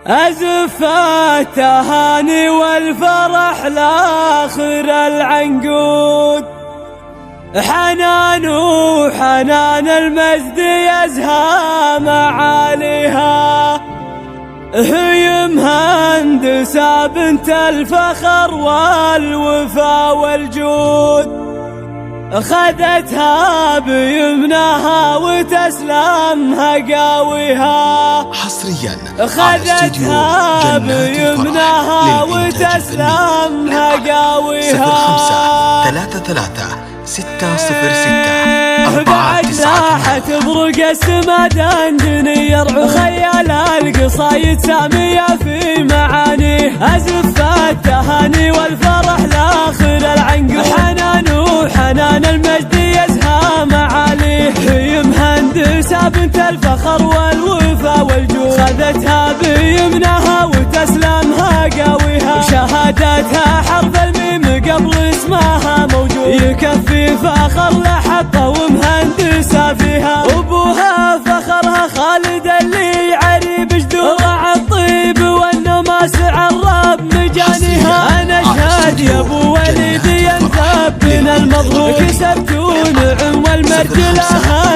أزف التهاني والفرح لآخر العنقود، حنان وحنان المجد يزهى معاليها، هي مهندسة بنت الفخر والوفا والجود، خدتها بيمناها وتسلمها قاويها، حصريا خدتها بيمناها وتسلمها قاويها. 05-33-606-498. بعد لاحت برق السما دندني يرعو خيال القصايد سامية في معانيه، أزف التهاني والفرح لآخر العنقود، حنان وحنان المجد يزهى معاليه، هي مهندسة بنت الفخر والوفا والجود، خذتها بيمناها وتسلمها قاويها، شهادتها حرف الميم قبل اسمها موجود، يكفي فخر لحقه ومهندسة فيها، أبوها فخرها خالد اللي يعري بجدود، ضاع الطيب والنماس عرب مجانيها، أنا أشهد يا أبو وليدي أنت ابن المظلوم، كسبت ونعم والمرجلة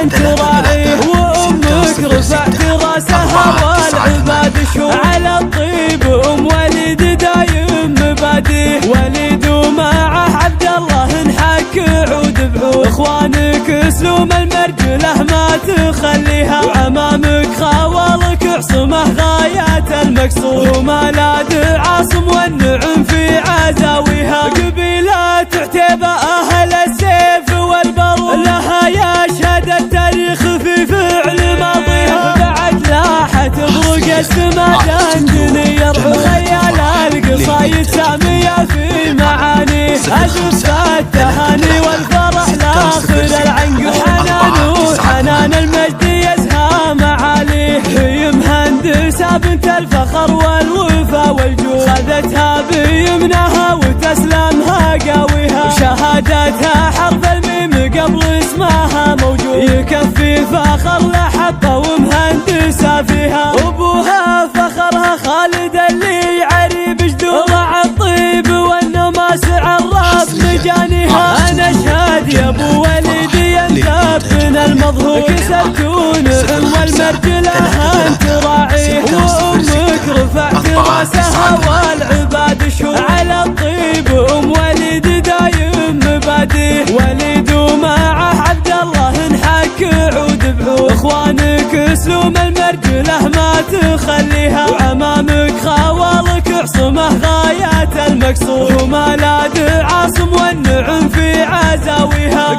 أنت راعيه، وأمك رفعت راسها والعباد شوف، على الطيب أم وليد دايم مباديه، وليد ومعه عبد الله انحك عود بعود، اخوانك اسلوم المرجله ما تخليها، وعمامك خوالك عصمه غايات المقصود، ومالاد عاصم والنعم في عزاويها، قبيلة عتيبة أهل السيف والبر لها يشهد التاريخ في فعل ماضيها، بعد لاحت برق السما دندني يرعو خيال القصايد سامية في معانيه، أزف التهاني والفرح لآخر العنقود، حنان وحنان المجد يزهى معاليه، هي مهندسة بنت الفخر والوفا والجود، خذتها بيمناها وتسلمها قاويها، شهادتها حرف الميم قبل اسمها موجود، يكفي فخر لحقه ومهندسة فيها، أبوها فخرها خالد اللي يعري بجدود، ضاع الطيب والنماس عرب مجانيها، أنا أشهد يا أبو وليدي أنت ابن المظهور، كسبت ونعم والمرجلة أنت راعيه، وأمك رفعت راسها والعباد شوف، على الطيب أم وليد دايم مباديه، وليد ومعه عبد الله انحك عود بعود، اخوانك اسلوم المرجله ما تخليها، وعمامك خوالك عصمه غايات المقصود، ومالاد عاصم والنعم في عزاويها،